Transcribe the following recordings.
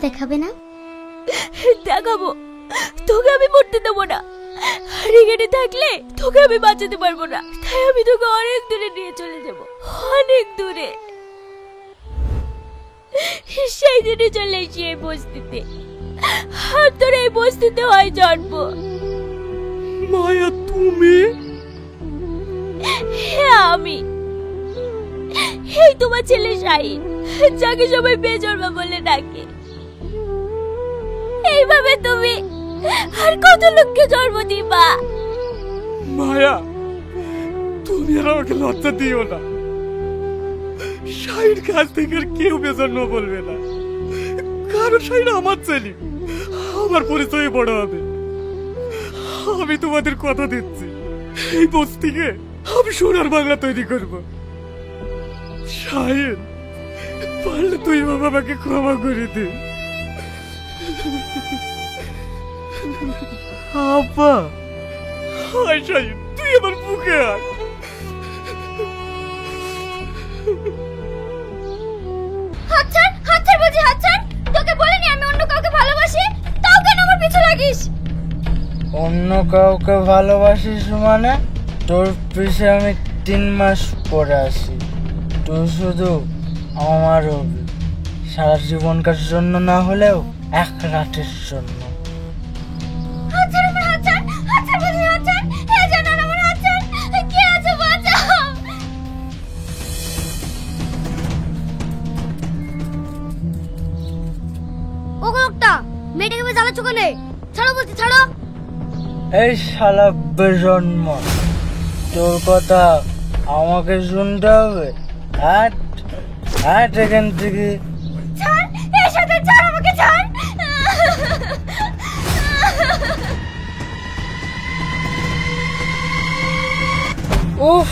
দেখাবে না? দেখাবো, তোকে আমি মরতে দেবো না। আর এখানে থাকলে তোকে আমি বাঁচাতে পারবো না, তাই আমি তোকে অনেক দূরে নিয়ে চলে যাব, অনেক দূরে। সেই দিনে চলে এসি এই বস্তিতে, আর তোর এই বস্তিতে হয় জন্ম। মায়া তুমি? হ্যাঁ আমি, এই তোমার ছেলে শাহিন, যাকে সবাই বেজন্মা বলে ডাকে। এইভাবে তুমি আর কত লোককে জন্ম দিবা? মায়া, তুমি আর আমাকে লজ্জা দিও না। শাহির কাছ থেকে আর কেউ বেজন্ম বলবে না, কারণ শাহিন আমার ছেলে, আমার পরিচয় বড় হবে। আমি তোমাদের কথা দিচ্ছি, এই বস্তিকে আমি সোনার বাংলা তৈরি করব। শাহিন, পারলে তুই বাবাকে ক্ষমা করে দে। আব্বা, হায় শাহিন, তুই আমার বুকে আয়। হাত ছাড় বলছি, হাত ছাড়। তোকে বলিনি আমি অন্য কাউকে ভালোবাসি? তাও কেন আমার পিছু লাগিস? অন্য কাউকে ভালোবাসিস মানে? তোর পিছে আমি 3 মাস পরে আসি, তুই শুধু আমার হবি, সারা জীবনকার জন্য না হলেও 1 রাতের জন্য। হাত ছাড় আমার, হাত ছাড়, হাত ছাড় বলছি, হাত ছাড়। এই জানান আমার, হাত ছাড়। কে আছে বাঁচাও? ওগো লোকটা, মেয়েটাকে জ্বালাচ্ছ কেন? ছাড়ো বলছি, ছাড়ো। এই শালা বেজন্ম, তোর কথা আমাকে শুনতে হবে? হাট হাট এখান থেকে। ছাড়, এই সাথে ছাড়, আমাকে ছাড়। উফ,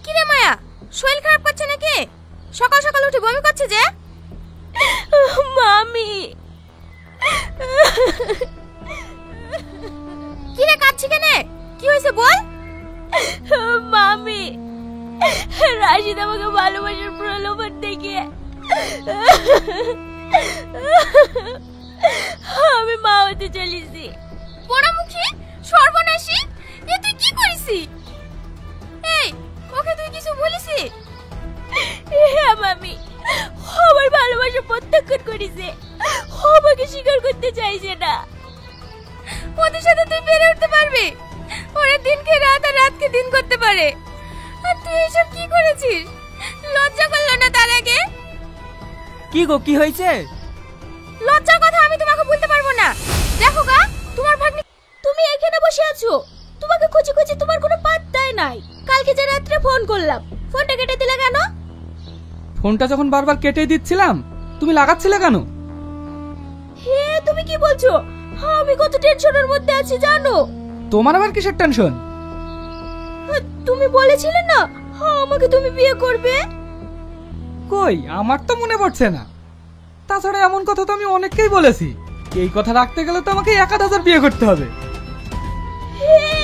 কি রে মায়া, শরীর খারাপ করছে নাকি? সকাল সকাল উঠে বমি করছে যে? মামি। কি রে কাঁদছি কেন? কি হয়েছে বল। মামি, রাশিদ আমাকে ভালোবাসার প্রলোভন দেখিয়ে আমি মা হতে চলেছি। পোড়ামুখী, সর্বনাশী, এ তুই কি করেছিস? এই, ওকে তুই কিছু বলিসি? হ্যাঁ মামি, আমার ভালোবাসা প্রত্যাখ্যান করেছে, আমাকে স্বীকার করতে চাইছে না। ওদের সাথে তুই বেড়ে উঠতে পারবি? ওরা দিনকে রাত আর রাতকে দিন করতে পারে, আর তুই এসব কি করেছিস? লজ্জা করলো না তার আগে? কি গো, কি হয়েছে? লজ্জার কথা আমি তোমাকে বলতে পারবো না। দেখো গা, তোমার ভাগ্নি, তুমি এখানে বসে আছো, তোমাকে খুঁজে খুঁজে তোমার কোনো পাত্তাই নাই। কালকে যে রাত্রে ফোন করলাম, ফোনটা কেটে দিলে কেন? ফোনটা যখন বারবার কেটে দিচ্ছিলাম, তুমি লাগাচ্ছিলে কেন? হে, তুমি কি বলছো? আমি কত টেনশনের মধ্যে আছি জানো? তোমার আবার কিসের টেনশন? তুমি বলেছিলে না আমাকে তুমি বিয়ে করবে? কই, আমার তো মনে পড়ছে না। তাছাড়া এমন কথা তো আমি অনেককেই বলেছি, এই কথা রাখতে গেলে তো আমাকে 1000 বিয়ে করতে হবে।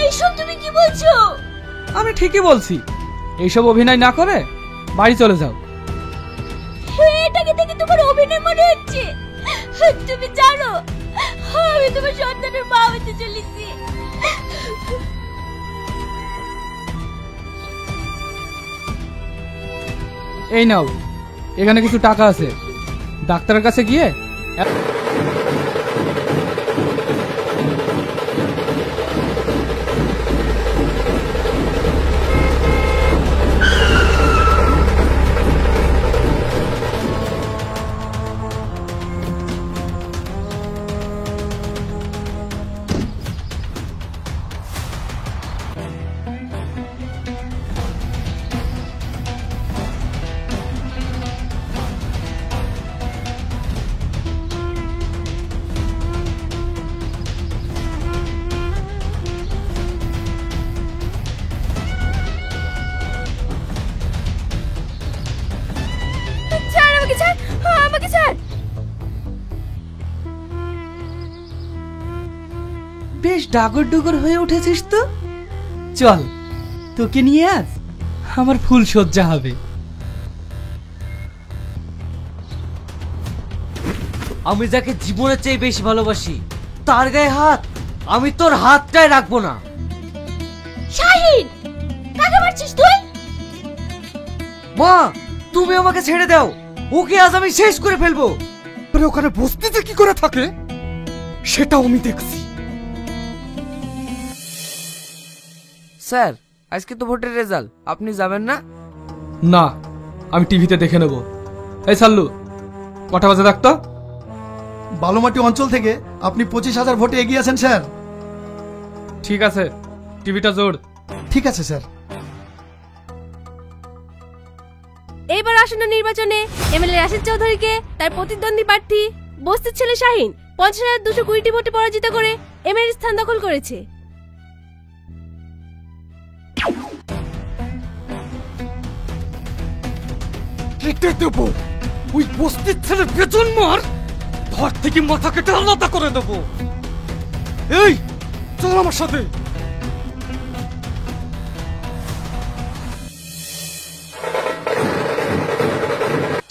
এইসব তুমি কি বলছো? আমি ঠিকই বলছি, এইসব অভিনয় না করে বাড়ি চলে যাও। এটাকে দেখে তোমার অভিনয় মনে হচ্ছে? তুমি জানো আমি তোমার সন্তানের মা হতে চলেছি। এই নাও, এখানে কিছু টাকা আছে, ডাক্তারের কাছে গিয়ে বেশ ডাগর ডুগর হয়ে উঠেছিস তো। চল, তোকে নিয়ে আজ আমার ফুল সজ্জা হবে। আমি যাকে জীবনের চেয়ে বেশি ভালোবাসি তার গায়ে হাত আমি তোর হাতটাই রাখবো না। শাহিন, কাকে মারছিস তুই? মা, তুমি আমাকে ছেড়ে দাও, ওকে আজ আমি শেষ করে ফেলবো। আরে ওখানে বস্তিতে কি করে থাকে সেটাও আমি দেখছি। স্যার, আজকে তো ভোটের রেজাল্ট, আপনি যাবেন না? না, আমি টিভিতে দেখে নেব। এই সাল্লু, কটা বাজে ডাকতো? বালুমাটি অঞ্চল থেকে আপনি 25,000 ভোটে এগিয়ে আছেন স্যার। ঠিক আছে, টিভিটা জোর। ঠিক আছে স্যার। এইবার আসন্ন নির্বাচনে এমএলএ রাশিদ চৌধুরীকে তার প্রতিদ্বন্দ্বী প্রার্থী বস্তির ছেলে শাহিন 50,220 ভোটে পরাজিত করে এমএলএ স্থান দখল করেছে। কেটে দেবো ওই বস্তির ছেলে বেজন মার, ধর থেকে মাথা কেটে আলাদা করে দেবো। এই চল আমার সাথে।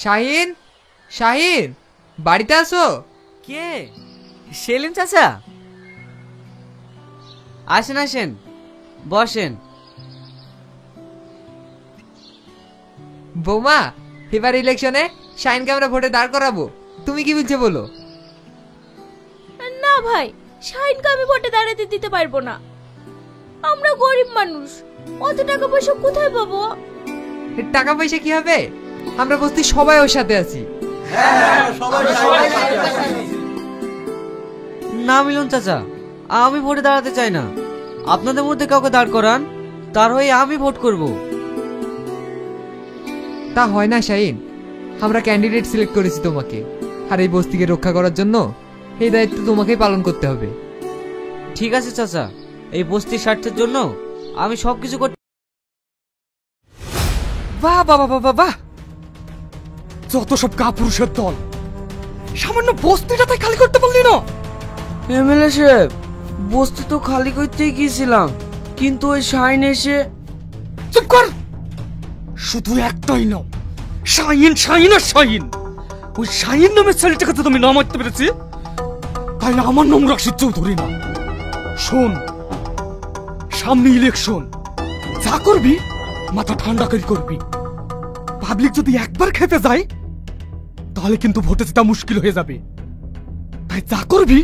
শাহিন, শাহিন, বাড়িতে আসো। কে? সেলিম চাচা। আসেন আসেন, বসেন। বৌমা, এবার ইলেকশনে শাহিনকে আমরা ভোটে দাঁড় করাবো, তুমি কি বলছো বলো? না ভাই, শাহিনকে আমি ভোটে দাঁড়াতে দিতে পারবো না। আমরা গরিব মানুষ, অত টাকা পয়সা কোথায় পাবো? টাকা পয়সা কি হবে, আমরা বস্তি সবাই ওর সাথে আছি। না মিলন চাচা, আমি ভোটে দাঁড়াতে চাই না। আপনাদের মধ্যে কাউকে দাঁড় করান, তার হয়ে আমি ভোট করব। তা হয় না শাহিন, আমরা ক্যান্ডিডেট সিলেক্ট করেছি তোমাকে, আর এই বস্তিকে রক্ষা করার জন্য এই দায়িত্ব তোমাকেই পালন করতে হবে। ঠিক আছে চাচা, এই বস্তির স্বার্থের জন্য আমি সবকিছু করতে। বাহ বাহ বাহ বাহ বাহ, যত সব কাপুরুষের দল, সামান্য বস্তিটা তাই খালি করতে পারলি না? এমএলএ সাহেব, বস্তি তো খালি করতেই গিয়েছিলাম, কিন্তু ওই শাহিন এসে। চুপ কর, শুধু একটাই নাম, শাহিন, শাহিন আর শাহিন। ওই শাহিন নামের ছেলেটাকে তো তুমি না মারতে পেরেছি, তাইলে আমার নাম রাশিদ চৌধুরী না। শোন, সামনে ইলেকশন, যা করবি মাথা ঠান্ডা করে করবি। পাবলিক যদি একবার খেতে যায় তাহলে কিন্তু ভোটে জেতা মুশকিল হয়ে যাবে, তাই যা করবি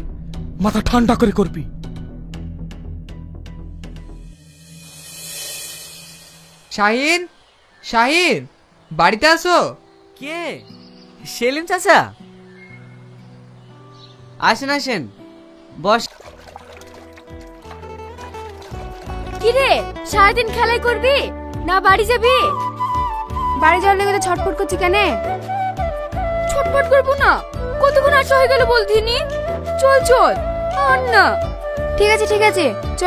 মাথা ঠান্ডা করে করবি। শাহিন, শাহিন, বাড়িতে আসো। কে? সেলিম চাচা। আসেন আসেন, বস। কি রে, সারাদিন খেলাই করবি না বাড়ি যাবি? বাড়ি যাওয়ার লেগে তো ছটফট করছি কেন? ছটফট করবো না, কতক্ষণ আসা হয়ে গেল বলতিনি। চল চল, আর না। ঠিক আছে ঠিক আছে, চ।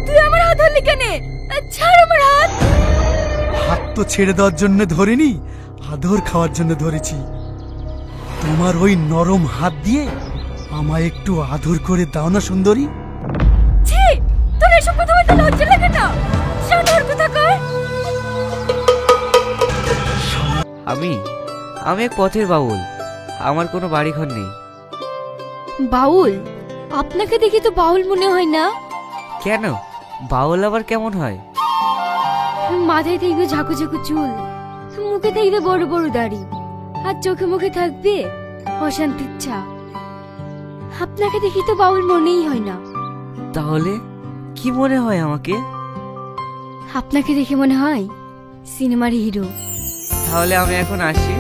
তুই আমার হাত ধরলি কেন? ছাড় আমার হাত। হাত তো ছেড়ে দেওয়ার জন্য ধরিনি, আদর খাওয়ার জন্য ধরেছি। তোমার ওই নরম হাত দিয়ে আমায় একটু আদর করে দাও না সুন্দরী। ছি, তোর এসব কথা বলতে লজ্জা লাগে না? সাধার কথা কর। আমি এক পথের বাউল, আমার কোনো বাড়ি ঘর নেই। বাউল? আপনাকে দেখি তো বাউল মনে হয় না। কেন, বাউল আবার কেমন হয়? মাথায় থাকবে ঝাঁকু ঝাঁকু চুল, মুখে থাকবে বড় বড় দাড়ি, আর চোখে মুখে থাকবে অশান্তির ছাপ। আপনাকে দেখি তো বাউল মনেই হয় না। তাহলে কি মনে হয় আমাকে? আপনাকে দেখে মনে হয় সিনেমার হিরো। তাহলে আমি এখন আসি।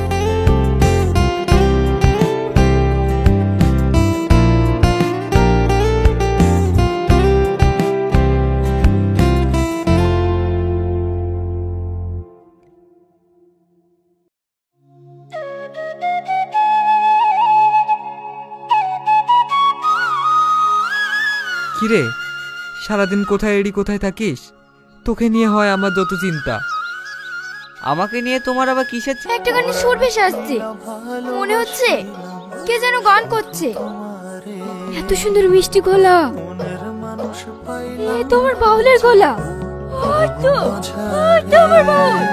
কিরে, সারাদিন কোথায় এড়ি কোথায় থাকিস, তোকে নিয়ে হয় আমার যত চিন্তা। আমাকে নিয়ে তোমার আবার কিসের একটা গানে সুর ভেসে আসছে, মনে হচ্ছে কে যেন গান করছে। এত সুন্দর মিষ্টি গলা, এ তোমার বাউলের গলা। ওই তো আমার বাউল।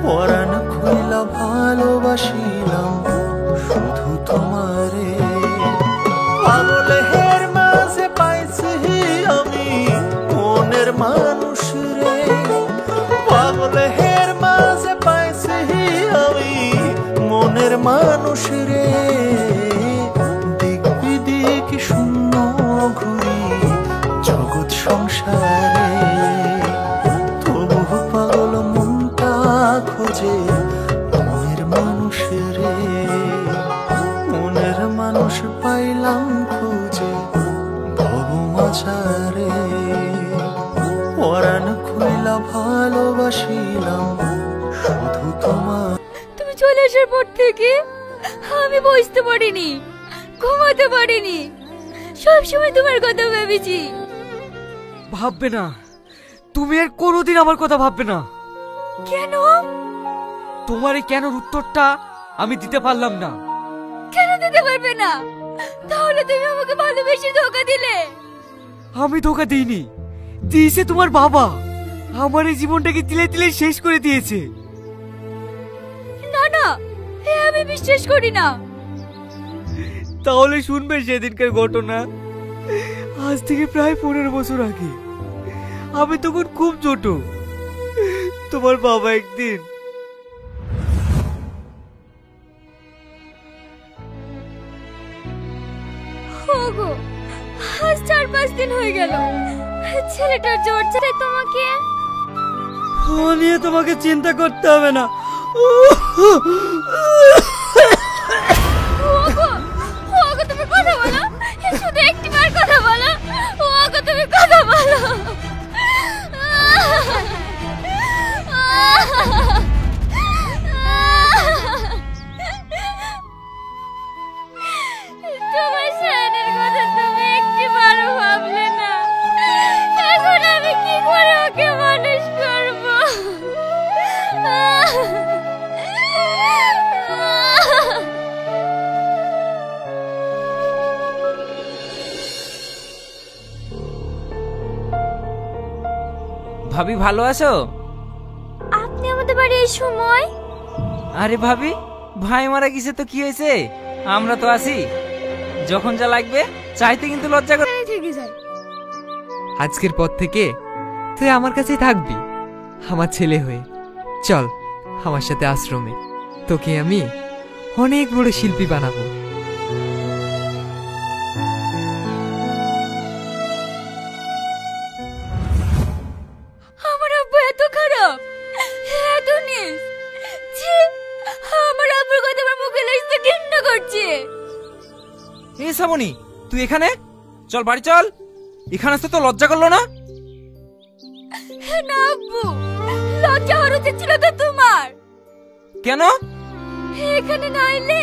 পরাণ খুইলা ভালোবাসিলাম শুধু তোমারে, পাগলের মাঝে পাইছি আমি মনের মানুষ রে, পাগলের মাঝে পাইছি আমি মনের মানুষ রে। দিক বিদিক শূন্য ঘুরি জগৎ সংসারে, তবু পাগল মনটা খোঁজে মনের মানুষ রে, মনের মানুষ পাইলাম খুঁজে ভব মাঝারে, পরাণ খুইলা ভালোবাসিলাম শুধু তোমার। তুমি চলে আসার পর থেকে আমি বসতে পারিনি, ঘুমাতে পারিনি, সবসময় তোমার কথা ভেবেছি। ভাববে না, তুমি আর কোনোদিন আমার কথা ভাববে না। কেন? তোমার এই কেন উত্তরটা আমি দিতে পারলাম না। কেন দিতে পারবে না? তাহলে তুমি আমাকে ভালোবেসে ধোঁকা দিলে। আমি ধোঁকা দিইনি, দিয়েছে তোমার বাবা। আমার এই জীবনটাকে তিলে তিলে শেষ করে দিয়েছে। না না, এ আমি বিশ্বাস করি না। তাহলে শুনবে সেদিনকার ঘটনা। আজ থেকে প্রায় 15 বছর আগে, আমি তখন খুব ছোট। তোমার বাবা একদিন ওগো, আজ 4-5 দিন হয়ে গেল ছেলেটার জ্বর ছেড়ে। তোমাকে ও নিয়ে তোমাকে চিন্তা করতে হবে না। ওগো, ওগো তুমি কথা বলো, শুধু একটিবার কথা বলো। ওগো তুমি কথা বলো। তোমার শানের কথা তুমি একটিবারও ভাবলে না। এখন আমি কি করে ওকে মানুষ করব? ভাবি ভালো আছো? আপনি আমাদের বাড়ি এই সময়? আরে ভাবি, ভাই মারা গেছে তো কি হয়েছে, আমরা তো আছি। যখন যা লাগবে চাইতে কিন্তু লজ্জা করে থেকে যাই। আজকের পর থেকে তুই আমার কাছেই থাকবি, আমার ছেলে হয়ে। চল আমার সাথে আশ্রমে, তোকে আমি অনেক বড় শিল্পী বানাবো। আমার আব্বু এত খারাপ, এত নিস। ছি, আমার আব্বুর কথা আমার মুখে লাগতে ঘৃণা করছে। এই শ্রাবণী, তুই এখানে? চল বাড়ি চল। এখানে আসতে তো লজ্জা করলো না? না আব্বু, লজ্জা হওয়ার উচিত ছিল তো তোমার। কেন? এখানে না এলে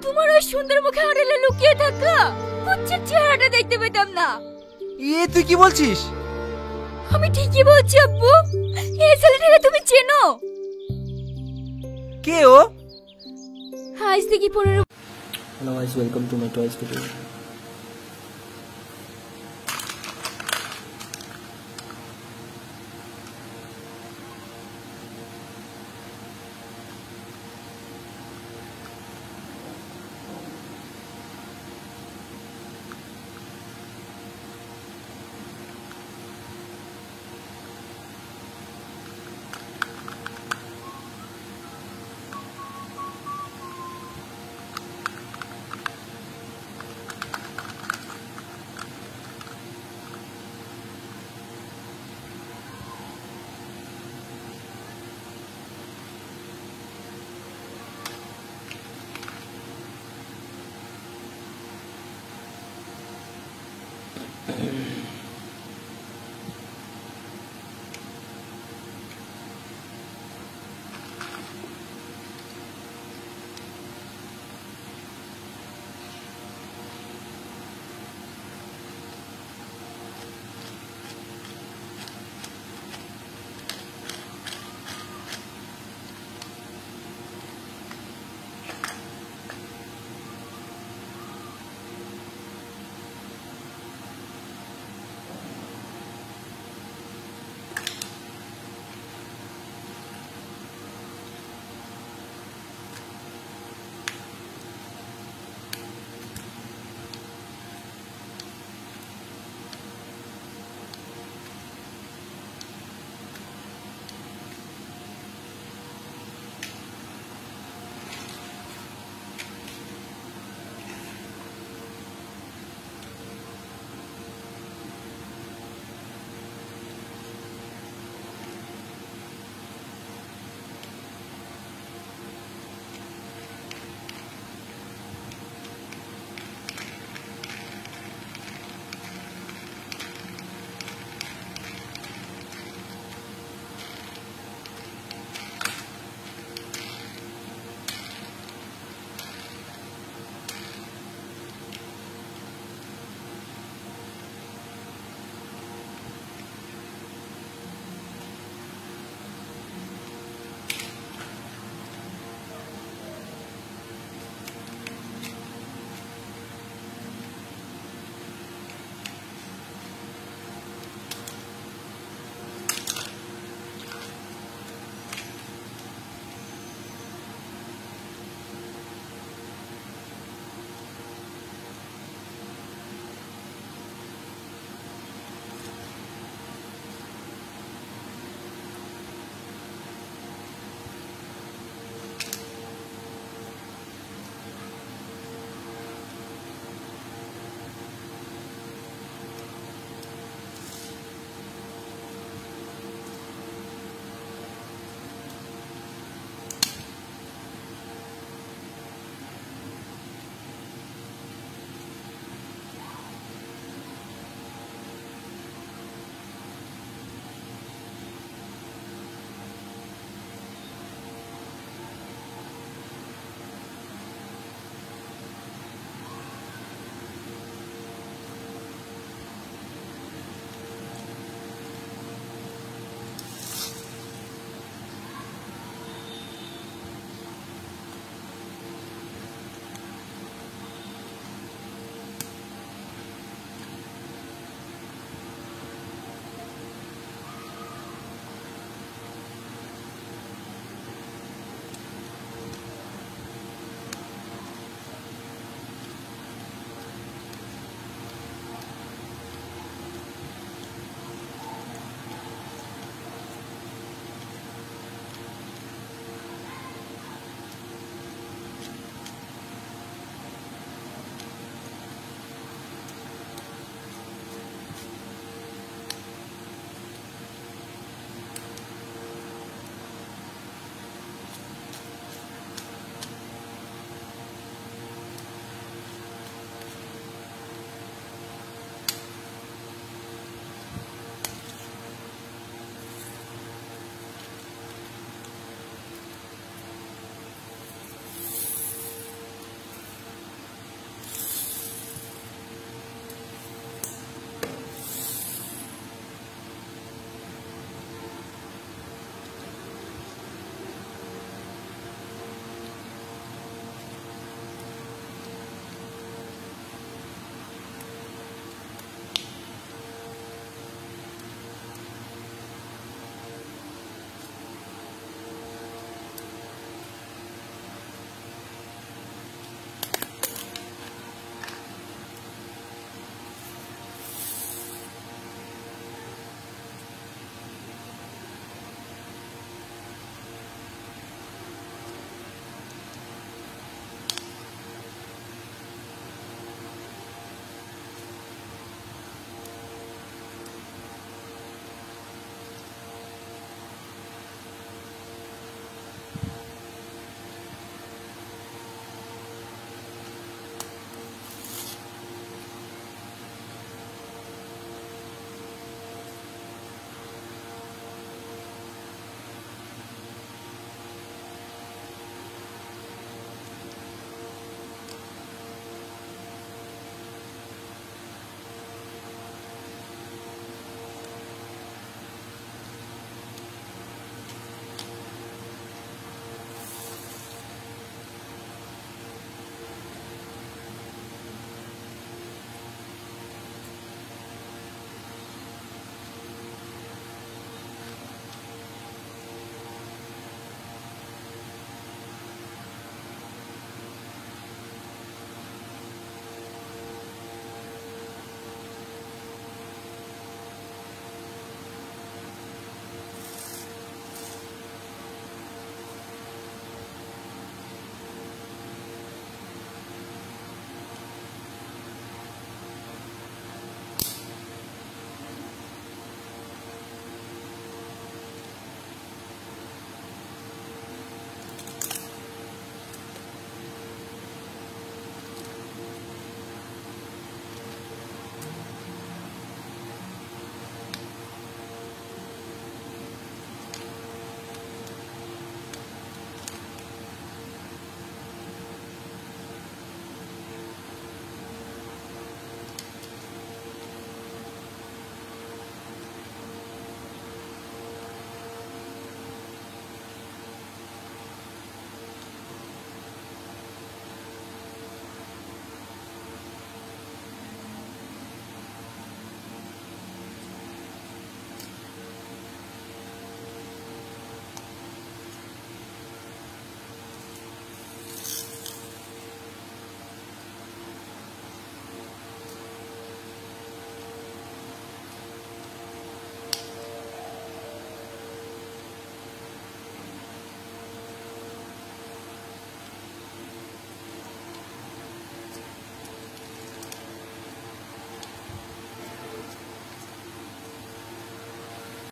তোমার ওই সুন্দর মুখে আড়ালে লুকিয়ে থাকা কুচ্ছির চেহারাটা দেখতে পেতাম না। এ তুই কি বলছিস? আমি ঠিকই বলছি আব্বু। এই ছেলেটাকে তুমি চেনো? কে ও? আজ থেকে 15। Hello guys, welcome to my toys video.